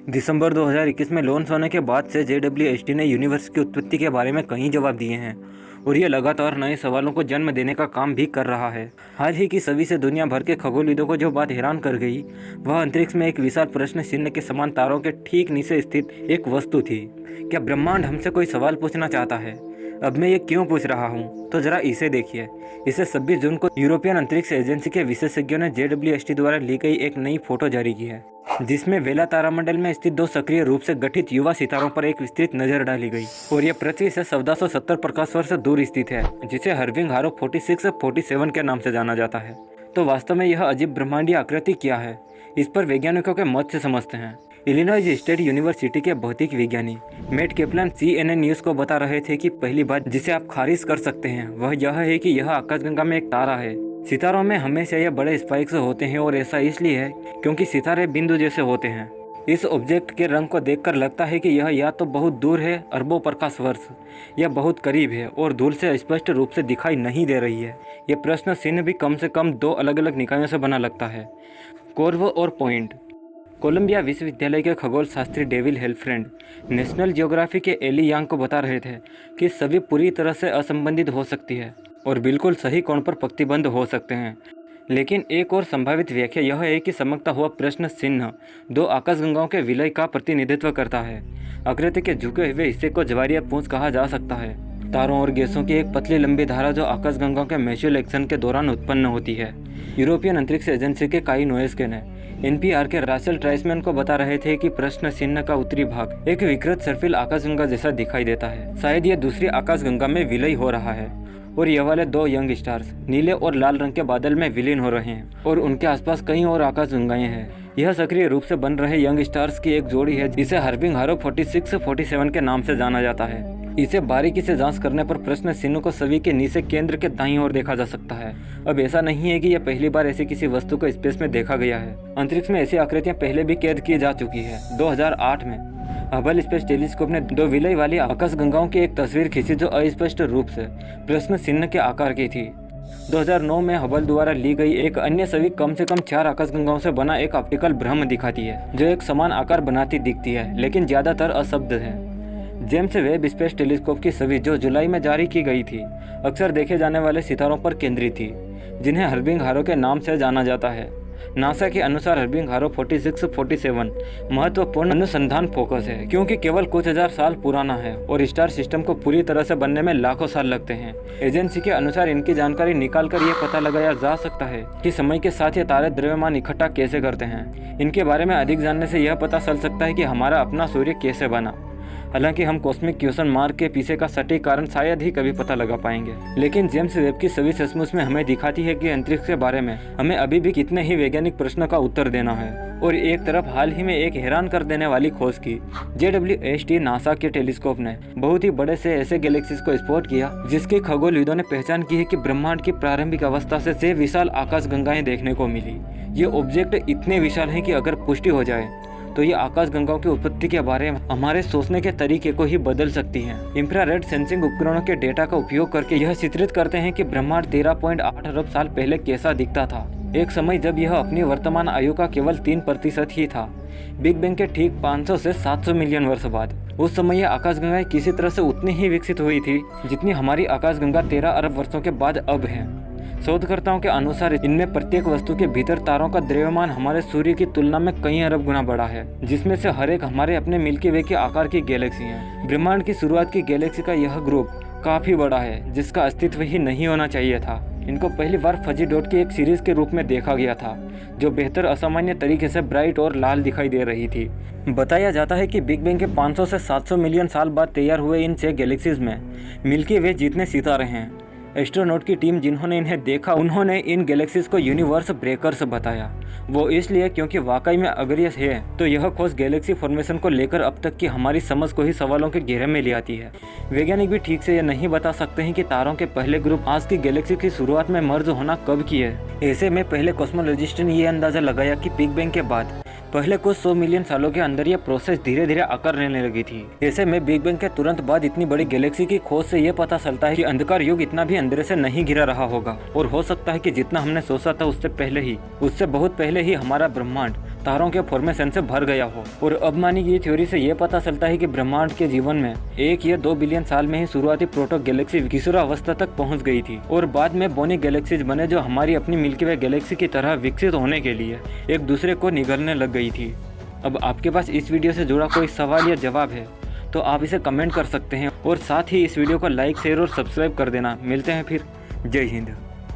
दिसंबर 2021 में लॉन्च होने के बाद से JWST ने यूनिवर्स की उत्पत्ति के बारे में कई जवाब दिए हैं और ये लगातार नए सवालों को जन्म देने का काम भी कर रहा है। हाल ही की सदी से दुनिया भर के खगोलविदों को जो बात हैरान कर गई वह अंतरिक्ष में एक विशाल प्रश्न चिन्ह के समान तारों के ठीक नीचे स्थित एक वस्तु थी। क्या ब्रह्मांड हमसे कोई सवाल पूछना चाहता है? अब मैं ये क्यों पूछ रहा हूँ, तो जरा इसे देखिए। इसे 26 जून को यूरोपियन अंतरिक्ष एजेंसी के विशेषज्ञों ने JWST द्वारा ली गई एक नई फोटो जारी की है, जिसमें वेला तारामंडल में स्थित दो सक्रिय रूप से गठित युवा सितारों पर एक विस्तृत नजर डाली गई। और यह पृथ्वी से 1470 प्रकाश वर्ष दूर स्थित है, जिसे हर्विंग हारो 4647 के नाम से जाना जाता है। तो वास्तव में यह अजीब ब्रह्मांडीय आकृति क्या है, इस पर वैज्ञानिकों के मत से समझते हैं। इलिनॉइस स्टेट यूनिवर्सिटी के भौतिक विज्ञानी मैट कैपलान CNN न्यूज़ को बता रहे थे कि पहली बात जिसे आप खारिज कर सकते हैं वह यह है कि यह आकाशगंगा में एक तारा है। सितारों में हमेशा यह बड़े स्पाइक्स होते हैं और ऐसा इसलिए है क्योंकि सितारे बिंदु जैसे होते हैं। इस ऑब्जेक्ट के रंग को देखकर लगता है कि यह या तो बहुत दूर है अरबों प्रकाश वर्ष, या बहुत करीब है और दूर से स्पष्ट रूप से दिखाई नहीं दे रही है। यह प्रश्न चिन्ह भी कम से कम दो अलग अलग निकायों से बना लगता है, कोर्व और पॉइंट। कोलंबिया विश्वविद्यालय के खगोल शास्त्री डेविल हेल्फ्रेंड नेशनल ज्योग्राफी के एली यांग को बता रहे थे कि सभी पूरी तरह से असंबंधित हो सकती है और बिल्कुल सही कोण पर पंक्तिबद्ध हो सकते हैं, लेकिन एक और संभावित व्याख्या यह है कि चमकता हुआ प्रश्न चिन्ह दो आकाशगंगाओं के विलय का प्रतिनिधित्व करता है। आकृति के झुके हुए हिस्से को ज्वारीय पूंछ कहा जा सकता है। तारों और गैसों की एक पतली लंबी धारा जो आकाशगंगाओं के म्यूचुअल एक्शन के दौरान उत्पन्न होती है। यूरोपियन अंतरिक्ष एजेंसी के काई नोएस्के ने NPR के रासेल ट्राइसमैन को बता रहे थे कि प्रश्न चिन्ह का उत्तरी भाग एक विकृत सर्पिल आकाशगंगा जैसा दिखाई देता है। शायद यह दूसरी आकाशगंगा में विलय हो रहा है और ये वाले दो यंग स्टार्स नीले और लाल रंग के बादल में विलीन हो रहे हैं और उनके आसपास कई और आकाशगंगाएं हैं। यह सक्रिय रूप से बन रहे यंग स्टार्स की एक जोड़ी है जिसे हर्विंग हारो 4647 के नाम से जाना जाता है। इसे बारीकी से जांच करने पर प्रश्न चिन्ह को छवि के नीचे केंद्र के दाईं ओर देखा जा सकता है। अब ऐसा नहीं है कि यह पहली बार ऐसी किसी वस्तु को स्पेस में देखा गया है। अंतरिक्ष में ऐसी आकृतियां पहले भी कैद की जा चुकी है। 2008 में हबल स्पेस टेलीस्कोप ने दो विलय वाली आकाशगंगाओं की एक तस्वीर खींची जो अस्पष्ट रूप से प्रश्न चिन्ह के आकार की थी। 2009 में हबल द्वारा ली गई एक अन्य छवि कम से कम 4 आकाशगंगाओं से बना एक ऑप्टिकल भ्रम दिखाती है जो एक समान आकार बनाती दिखती है लेकिन ज्यादातर अशब्द है। जेम्स वेब स्पेस टेलीस्कोप की छवि जो जुलाई में जारी की गई थी अक्सर देखे जाने वाले सितारों पर केंद्रित थी जिन्हें हर्विंग हारो के नाम से जाना जाता है। नासा के अनुसार हर्विंग हारो 4647 महत्वपूर्ण अनुसंधान फोकस है क्योंकि केवल कुछ हजार साल पुराना है और स्टार सिस्टम को पूरी तरह से बनने में लाखों साल लगते हैं। एजेंसी के अनुसार इनकी जानकारी निकालकर यह पता लगाया जा सकता है कि समय के साथ ये तारे द्रव्यमान इकट्ठा कैसे करते हैं। इनके बारे में अधिक जानने से यह पता चल सकता है कि हमारा अपना सूर्य कैसे बना। हालांकि हम कॉस्मिक क्वेश्चन मार्क के पीछे का सटीक कारण शायद ही कभी पता लगा पाएंगे, लेकिन जेम्स वेब की छवि सचमुच में हमें दिखाती है कि अंतरिक्ष के बारे में हमें अभी भी कितने ही वैज्ञानिक प्रश्नों का उत्तर देना है। और एक तरफ हाल ही में एक हैरान कर देने वाली खोज की JWST नासा के टेलीस्कोप ने बहुत ही बड़े से ऐसे गैलेक्सीज को स्पॉट किया जिसके खगोलविदों ने पहचान की है कि ब्रह्मांड की प्रारंभिक अवस्था से विशाल आकाशगंगाएं देखने को मिली। ये ऑब्जेक्ट इतने विशाल हैं कि अगर पुष्टि हो जाए तो ये आकाशगंगाओं की उत्पत्ति के बारे में हमारे सोचने के तरीके को ही बदल सकती हैं। इंफ्रारेड सेंसिंग उपकरणों के डेटा का उपयोग करके यह चित्रित करते हैं कि ब्रह्मांड 13.8 अरब साल पहले कैसा दिखता था, एक समय जब यह अपनी वर्तमान आयु का केवल 3% ही था। बिग बैंग के ठीक 500 से 700 मिलियन वर्ष बाद उस समय यह आकाशगंगाएं किसी तरह से उतनी ही विकसित हुई थी जितनी हमारी आकाशगंगा 13 अरब वर्षों के बाद अब है। शोधकर्ताओं के अनुसार इनमें प्रत्येक वस्तु के भीतर तारों का द्रव्यमान हमारे सूर्य की तुलना में कई अरब गुना बड़ा है, जिसमें से हर एक हमारे अपने मिल्की वे के आकार की गैलेक्सी है। ब्रह्मांड की शुरुआत की गैलेक्सी का यह ग्रुप काफी बड़ा है जिसका अस्तित्व ही नहीं होना चाहिए था। इनको पहली बार फजी डॉट की एक सीरीज के रूप में देखा गया था जो बेहतर असामान्य तरीके से ब्राइट और लाल दिखाई दे रही थी। बताया जाता है कि बिग बैंग के 500 से 700 मिलियन साल बाद तैयार हुए इन 6 गैलेक्सीज में मिल्की वे जितने सितारे हैं। एस्ट्रोनॉट की टीम जिन्होंने इन्हें देखा उन्होंने इन गैलेक्सीज को यूनिवर्स ब्रेकर्स बताया। वो इसलिए क्योंकि वाकई में अगर यह है तो यह खोज गैलेक्सी फॉर्मेशन को लेकर अब तक की हमारी समझ को ही सवालों के घेरे में ले आती है। वैज्ञानिक भी ठीक से यह नहीं बता सकते हैं कि तारों के पहले ग्रुप आज की गैलेक्सी की शुरुआत में मर्ज होना कब की है। ऐसे में पहले कॉस्मोलॉजिस्ट ने यह अंदाजा लगाया कि बिग बैंग के बाद पहले कुछ 100 मिलियन सालों के अंदर यह प्रोसेस धीरे धीरे आकार लेने लगी थी। ऐसे में बिग बैंग के तुरंत बाद इतनी बड़ी गैलेक्सी की खोज से यह पता चलता है कि अंधकार युग इतना भी अंधेरे से नहीं घिरा रहा होगा और हो सकता है कि जितना हमने सोचा था उससे बहुत पहले ही हमारा ब्रह्मांड तारों के फॉर्मेशन से भर गया हो। और अब मानी गई थ्योरी से ये पता चलता है कि ब्रह्मांड के जीवन में 1 या 2 बिलियन साल में ही शुरुआती प्रोटो गैलेक्सी किशोरावस्था तक पहुंच गई थी और बाद में बोनी गैलेक्सीज बने जो हमारी अपनी मिल्की वे गैलेक्सी की तरह विकसित होने के लिए एक दूसरे को निगलने लग गई थी। अब आपके पास इस वीडियो से जुड़ा कोई सवाल या जवाब है तो आप इसे कमेंट कर सकते हैं और साथ ही इस वीडियो को लाइक, शेयर और सब्सक्राइब कर देना। मिलते हैं फिर। जय हिंद।